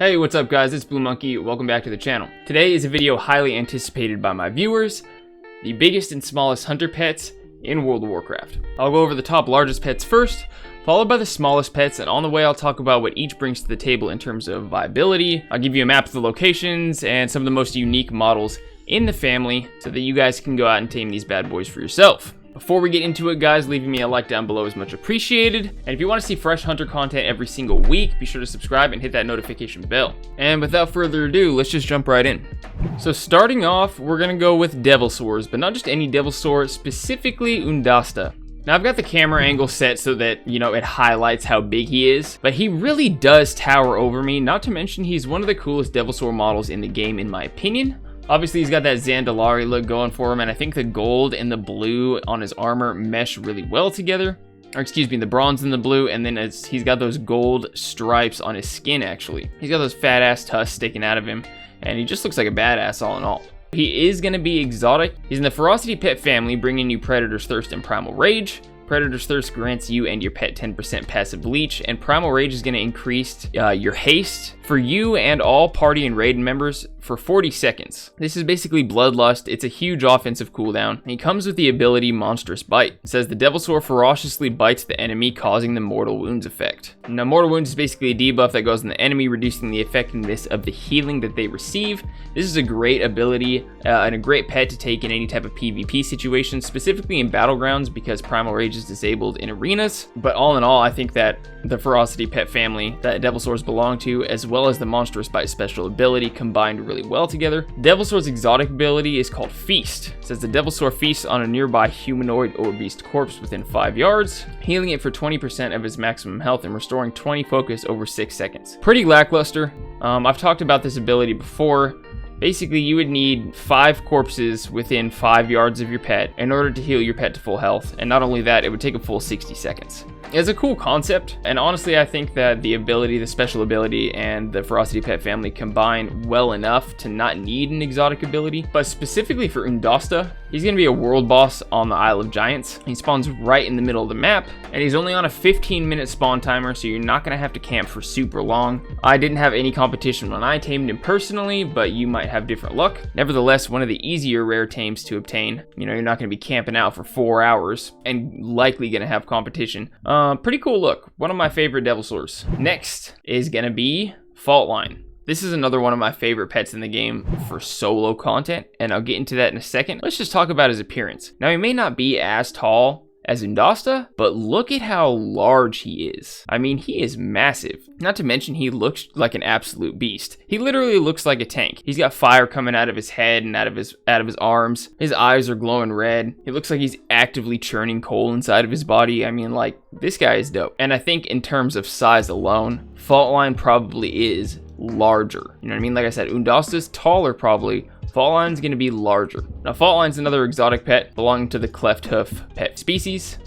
Hey, what's up guys, it's Blue Monkey, welcome back to the channel. Today is a video highly anticipated by my viewers, the biggest and smallest hunter pets in World of Warcraft. I'll go over the top largest pets first, followed by the smallest pets, and on the way I'll talk about what each brings to the table in terms of viability. I'll give you a map of the locations and some of the most unique models in the family so that you guys can go out and tame these bad boys for yourself. Before we get into it, guys, leaving me a like down below is much appreciated. And if you want to see fresh hunter content every single week, be sure to subscribe and hit that notification bell. And without further ado, let's just jump right in. So starting off, we're going to go with Devilsaurs, but not just any Devilsaur, specifically Undasta. Now I've got the camera angle set so that, it highlights how big he is, but he really does tower over me, not to mention he's one of the coolest Devilsaur models in the game in my opinion. Obviously, he's got that Zandalari look going for him, and I think the gold and the blue on his armor mesh really well together. Or excuse me, the bronze and the blue, and then he's got those gold stripes on his skin, actually. He's got those fat-ass tusks sticking out of him, and he just looks like a badass all in all. He is going to be exotic. He's in the Ferocity pet family, bringing you Predator's Thirst and Primal Rage. Predator's Thirst grants you and your pet 10% passive leech, and Primal Rage is going to increase your haste for you and all party and raid members for 40 seconds. This is basically Bloodlust. It's a huge offensive cooldown, and he comes with the ability Monstrous Bite. It says the Devilsaur ferociously bites the enemy, causing the Mortal Wounds effect. Now, Mortal Wounds is basically a debuff that goes on the enemy, reducing the effectiveness of the healing that they receive. This is a great ability and a great pet to take in any type of PvP situation, specifically in Battlegrounds, because Primal Rage is disabled in arenas. But all in all, I think that the Ferocity pet family that Devilsaurs belong to, as well as the Monstrous Bite special ability, combined really well together. Devilsaur's exotic ability is called Feast. It says the Devilsaur feasts on a nearby humanoid or beast corpse within 5 yards, healing it for 20% of its maximum health and restoring 20 focus over 6 seconds. Pretty lackluster. I've talked about this ability before. Basically, you would need 5 corpses within 5 yards of your pet in order to heal your pet to full health. And not only that, it would take a full 60 seconds. It's a cool concept, and honestly, I think that the ability, the special ability, and the Ferocity pet family combine well enough to not need an exotic ability. But specifically for Undasta, he's going to be a world boss on the Isle of Giants. He spawns right in the middle of the map, and he's only on a 15-minute spawn timer, so you're not going to have to camp for super long. I didn't have any competition when I tamed him personally, but you might have different luck. Nevertheless, one of the easier rare tames to obtain. You're not going to be camping out for 4 hours and likely going to have competition. Pretty cool look. One of my favorite Devilsaurs. Next is going to be Faultline. This is another one of my favorite pets in the game for solo content, and I'll get into that in a second. Let's just talk about his appearance. Now, he may not be as tall as Undasta, but look at how large he is. I mean, he is massive. Not to mention, he looks like an absolute beast. He literally looks like a tank. He's got fire coming out of his head and out of his arms. His eyes are glowing red. He looks like he's actively churning coal inside of his body. I mean, like, this guy is dope. And I think in terms of size alone, Faultline probably is larger. You know what I mean? Like I said, Undasta's taller probably. Faultline's going to be larger. Now, Faultline's another exotic pet belonging to the cleft hoof pet species.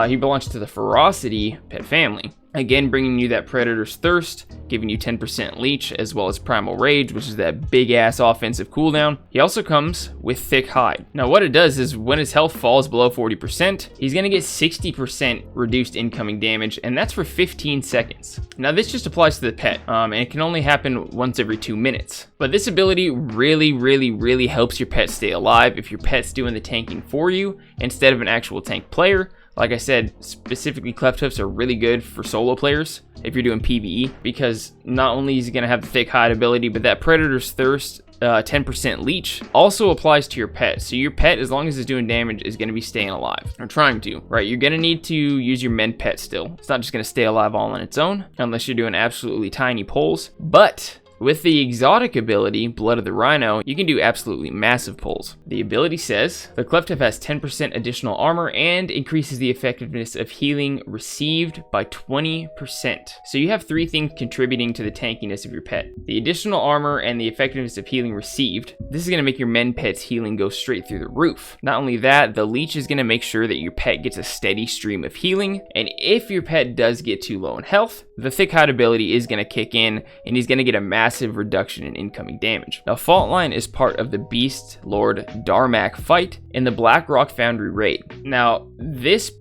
He belongs to the Ferocity pet family. Again, bringing you that Predator's Thirst, giving you 10% leech, as well as Primal Rage, which is that big-ass offensive cooldown. He also comes with Thick Hide. Now, what it does is when his health falls below 40%, he's going to get 60% reduced incoming damage, and that's for 15 seconds. Now, this just applies to the pet, and it can only happen once every 2 minutes. But this ability really helps your pet stay alive if your pet's doing the tanking for you instead of an actual tank player. Like I said, specifically cleft hoofs are really good for solo players if you're doing PvE, because not only is he going to have the Thick Hide ability, but that Predator's Thirst 10% leech also applies to your pet. So your pet, as long as it's doing damage, is going to be staying alive, or trying to, right? You're going to need to use your mend pet still. It's not just going to stay alive all on its own, unless you're doing absolutely tiny pulls. But with the exotic ability, Blood of the Rhino, you can do absolutely massive pulls. The ability says, the cleft hoof has 10% additional armor and increases the effectiveness of healing received by 20%. So you have 3 things contributing to the tankiness of your pet. The additional armor and the effectiveness of healing received. This is going to make your mend pet's healing go straight through the roof. Not only that, the leech is going to make sure that your pet gets a steady stream of healing. And if your pet does get too low in health, the Thick Hide ability is going to kick in, and he's going to get a massive massive reduction in incoming damage. Now, Faultline is part of the Beast Lord Darmak fight in the Blackrock Foundry raid. Now, this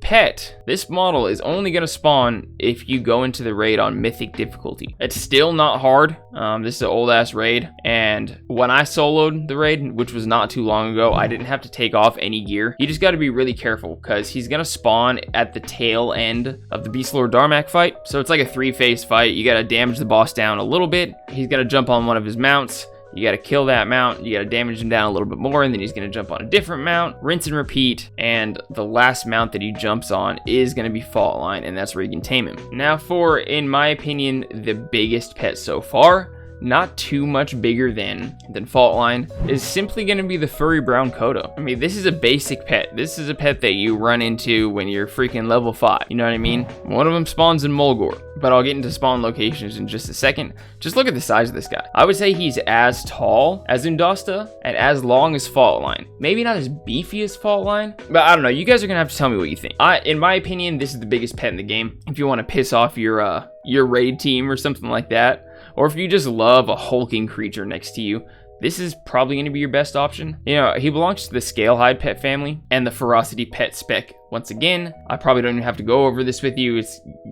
model is only going to spawn if you go into the raid on Mythic difficulty. It's still not hard. This is an old ass raid, and when I soloed the raid, which was not too long ago, I didn't have to take off any gear. You just got to be really careful because he's going to spawn at the tail end of the Beast Lord Darmak fight. So it's like a 3-phase fight. You got to damage the boss down a little bit. He's going to jump on one of his mounts. You got to kill that mount, you got to damage him down a little bit more, and then he's going to jump on a different mount, rinse and repeat, and the last mount that he jumps on is going to be Faultline, and that's where you can tame him. Now for, in my opinion, the biggest pet so far, not too much bigger than Faultline, is simply going to be the furry brown Cotto. I mean, this is a basic pet. This is a pet that you run into when you're freaking level 5. You know what I mean? One of them spawns in Mulgore, but I'll get into spawn locations in just a second. Just look at the size of this guy. I would say he's as tall as Undasta and as long as Faultline. Maybe not as beefy as Faultline, but I don't know. You guys are going to have to tell me what you think. In my opinion, this is the biggest pet in the game. If you want to piss off your raid team or something like that, or if you just love a hulking creature next to you, this is probably going to be your best option. You know, he belongs to the Scalehide pet family and the Ferocity pet spec. Once again, I probably don't even have to go over this with you. It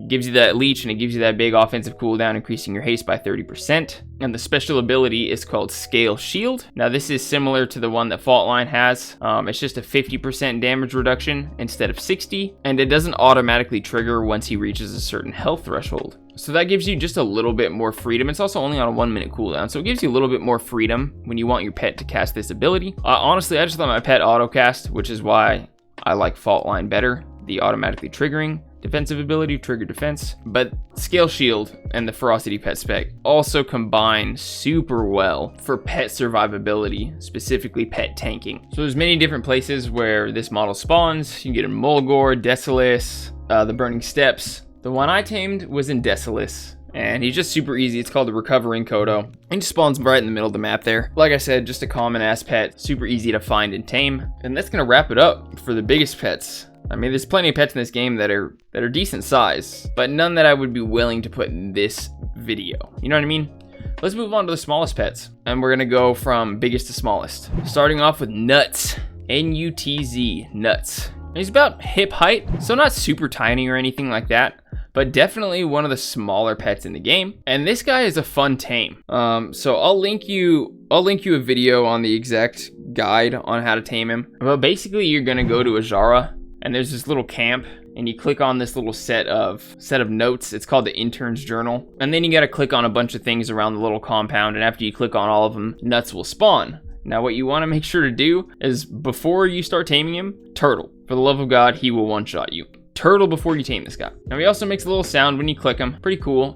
gives you that leech and it gives you that big offensive cooldown, increasing your haste by 30%. And the special ability is called Scale Shield. Now this is similar to the one that Faultline has. It's just a 50% damage reduction instead of 60, and it doesn't automatically trigger once he reaches a certain health threshold. So that gives you just a little bit more freedom. It's also only on a 1-minute cooldown, so it gives you a little bit more freedom when you want your pet to cast this ability. Honestly, I just let my pet auto-cast, which is why I like Faultline better. The automatically triggering defensive ability, trigger defense. But Scale Shield and the Ferocity pet spec also combine super well for pet survivability, specifically pet tanking. So there's many different places where this model spawns. You can get in Mulgore, Desolace, the Burning Steppes. The one I tamed was in Desolace, and he's just super easy. It's called the Recovering Cotto. He just spawns right in the middle of the map there. Like I said, just a common ass pet, super easy to find and tame. And that's gonna wrap it up for the biggest pets. I mean, there's plenty of pets in this game that are decent size, but none that I would be willing to put in this video. You know what I mean? Let's move on to the smallest pets, and we're gonna go from biggest to smallest. Starting off with Nutz, N-U-T-Z, Nutz. He's about hip height, so not super tiny or anything like that, but definitely one of the smaller pets in the game. And this guy is a fun tame. So I'll link you a video on the exact guide on how to tame him. But basically, you're gonna go to Ajara, and there's this little camp, and you click on this little set of notes. It's called the Intern's Journal. And then you gotta click on a bunch of things around the little compound, and after you click on all of them, Nutz will spawn. Now what you wanna make sure to do is, before you start taming him, turtle. For the love of God, he will one-shot you. Turtle before you tame this guy. Now he also makes a little sound when you click him. Pretty cool.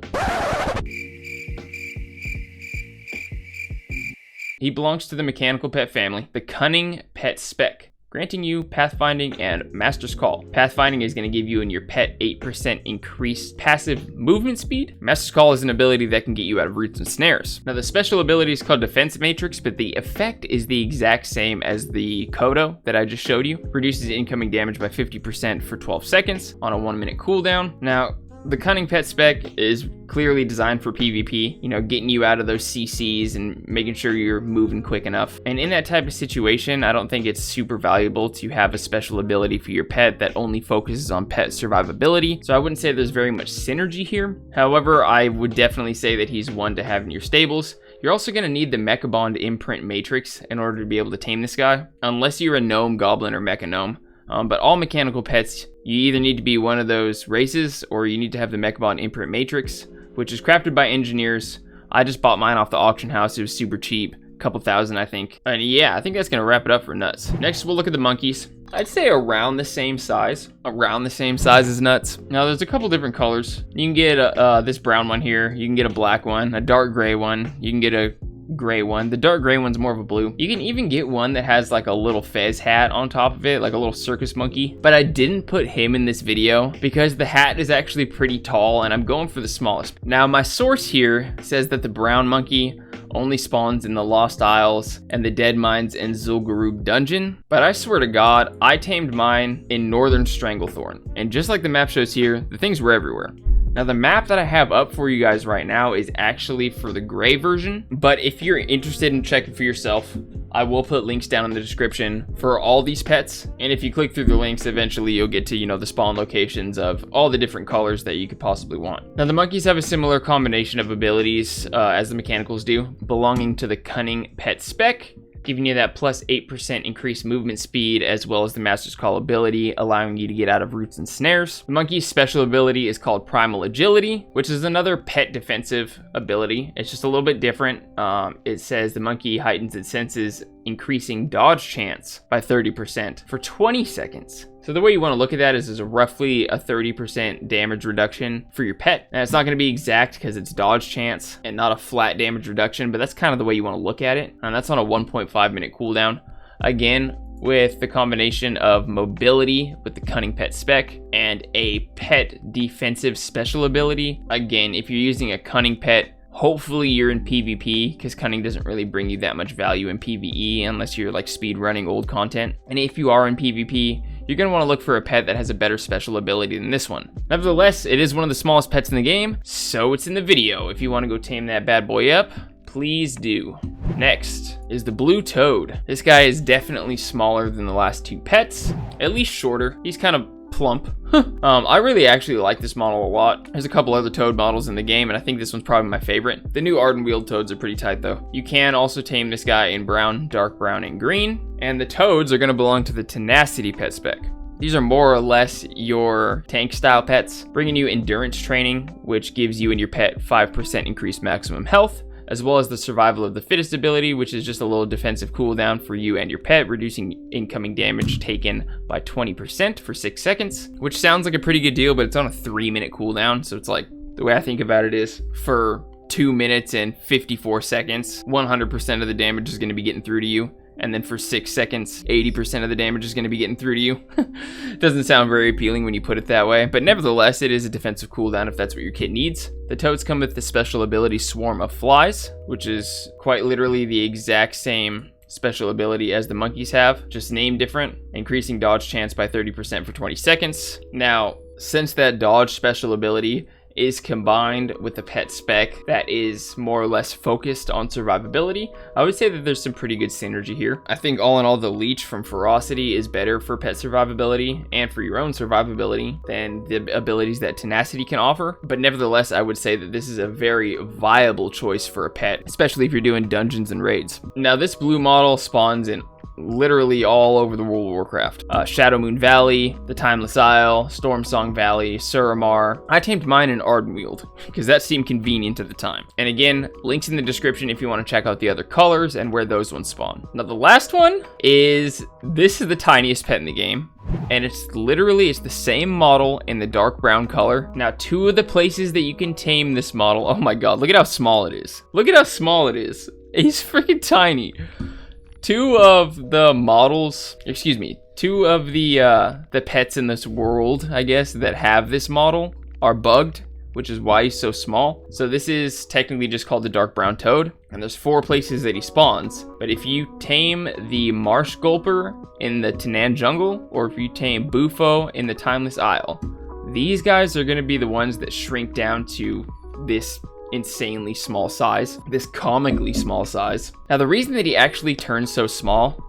He belongs to the mechanical pet family, the Cunning pet spec, granting you pathfinding and master's call. Pathfinding is going to give you and your pet 8% increased passive movement speed. Master's call is an ability that can get you out of roots and snares. Now the special ability is called defense matrix, but the effect is the exact same as the Cotto that I just showed you. Reduces incoming damage by 50% for 12 seconds on a 1-minute cooldown. Now the Cunning pet spec is clearly designed for PvP, you know, getting you out of those CCs and making sure you're moving quick enough. And in that type of situation, I don't think it's super valuable to have a special ability for your pet that only focuses on pet survivability. So I wouldn't say there's very much synergy here. However, I would definitely say that he's one to have in your stables. You're also going to need the Mechabond imprint matrix in order to be able to tame this guy, unless you're a gnome, goblin, or mecha gnome. But all mechanical pets, you either need to be one of those races or you need to have the Mechabond imprint matrix, which is crafted by engineers. I just bought mine off the auction house. It was super cheap, a couple thousand I think. And yeah, I think that's gonna wrap it up for Nutz. Next we'll look at the monkeys. I'd say around the same size as Nutz. Now there's a couple different colors. You can get this brown one here, you can get a black one, a dark gray one, you can get a gray one. The dark gray one's more of a blue. You can even get one that has like a little fez hat on top of it, like a little circus monkey. But I didn't put him in this video because the hat is actually pretty tall and I'm going for the smallest. Now my source here says that the brown monkey only spawns in the Lost Isles and the Dead Mines and Zul'Gurub dungeon. But I swear to God, I tamed mine in Northern Stranglethorn. And just like the map shows here, the things were everywhere. Now the map that I have up for you guys right now is actually for the gray version, but if you're interested in checking for yourself, I will put links down in the description for all these pets, and if you click through the links, eventually you'll get to, the spawn locations of all the different colors that you could possibly want. Now the monkeys have a similar combination of abilities as the mechanicals do, belonging to the cunning pet spec, giving you that plus 8% increased movement speed, as well as the Master's Call ability, allowing you to get out of roots and snares. The monkey's special ability is called Primal Agility, which is another pet defensive ability. It's just a little bit different. It says the monkey heightens its senses, increasing dodge chance by 30% for 20 seconds. So the way you want to look at that is roughly a 30% damage reduction for your pet. And it's not going to be exact because it's dodge chance and not a flat damage reduction, but that's kind of the way you want to look at it. And that's on a 1.5 minute cooldown. Again, with the combination of mobility with the cunning pet spec and a pet defensive special ability. Again, if you're using a cunning pet, hopefully you're in PvP, because cunning doesn't really bring you that much value in PvE unless you're like speed running old content. And if you are in PvP, you're going to want to look for a pet that has a better special ability than this one. Nevertheless, it is one of the smallest pets in the game, so it's in the video. If you want to go tame that bad boy up, please do. Next is the blue toad. This guy is definitely smaller than the last two pets, at least shorter. He's kind of plump. I really actually like this model a lot. There's a couple other toad models in the game, and I think this one's probably my favorite. The new Ardent Wheeled toads are pretty tight though. You can also tame this guy in brown, dark brown, and green, and the toads are going to belong to the Tenacity pet spec. These are more or less your tank style pets, bringing you endurance training, which gives you and your pet 5% increased maximum health, as well as the survival of the fittest ability, which is just a little defensive cooldown for you and your pet, reducing incoming damage taken by 20% for 6 seconds, which sounds like a pretty good deal, but it's on a 3-minute cooldown. So it's like, the way I think about it is, for 2 minutes and 54 seconds, 100% of the damage is going to be getting through to you. And then for 6 seconds, 80% of the damage is going to be getting through to you. Doesn't sound very appealing when you put it that way, but nevertheless, it is a defensive cooldown if that's what your kit needs. The toads come with the special ability Swarm of Flies, which is quite literally the exact same special ability as the monkeys have, just named different, increasing dodge chance by 30% for 20 seconds. Now, since that dodge special ability is combined with the pet spec that is more or less focused on survivability, I would say that there's some pretty good synergy here. I think all in all, the leech from Ferocity is better for pet survivability and for your own survivability than the abilities that Tenacity can offer. But nevertheless, I would say that this is a very viable choice for a pet, especially if you're doing dungeons and raids. Now, this blue model spawns in literally all over the World of Warcraft. Shadow Moon Valley, the Timeless Isle, Stormsong Valley, Suramar. I tamed mine in Ardenweald because that seemed convenient at the time. And again, links in the description if you want to check out the other colors and where those ones spawn. Now the last one is, this is the tiniest pet in the game, and it's the same model in the dark brown color. Now, 2 of the places that you can tame this model, oh my god, look at how small it is. Look at how small it is. He's freaking tiny. 2 of the models, two of the pets in this world, I guess, that have this model are bugged, which is why he's so small. So this is technically just called the dark brown toad, and there's 4 places that he spawns. But if you tame the Marsh Gulper in the Tanan jungle, or if you tame Bufo in the Timeless Isle, these guys are going to be the ones that shrink down to this insanely small size, this comically small size. Now, the reason that he actually turns so small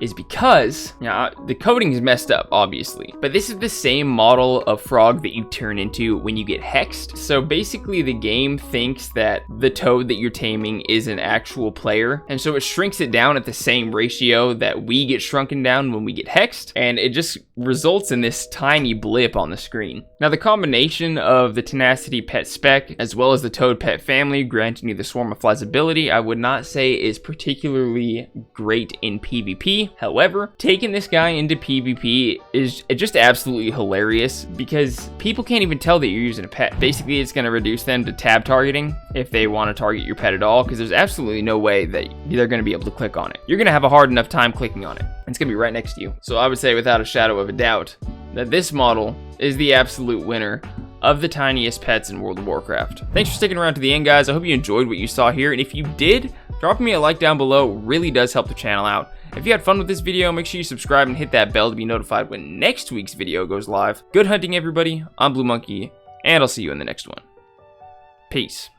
is because, the coding is messed up, obviously, but this is the same model of frog that you turn into when you get hexed. So basically the game thinks that the toad that you're taming is an actual player, and so it shrinks it down at the same ratio that we get shrunken down when we get hexed, and it just results in this tiny blip on the screen. Now, the combination of the Tenacity pet spec as well as the toad pet family granting you the Swarm of Flies ability, I would not say is particularly great in PvP. However, taking this guy into PvP is just absolutely hilarious because people can't even tell that you're using a pet. Basically, it's going to reduce them to tab targeting if they want to target your pet at all, because there's absolutely no way that they're going to be able to click on it. You're going to have a hard enough time clicking on it. It's going to be right next to you. So I would say without a shadow of a doubt that this model is the absolute winner of the tiniest pets in World of Warcraft. Thanks for sticking around to the end, guys. I hope you enjoyed what you saw here, and if you did, dropping me a like down below really does help the channel out. If you had fun with this video, make sure you subscribe and hit that bell to be notified when next week's video goes live. Good hunting, everybody. I'm Blue Monkey, and I'll see you in the next one. Peace.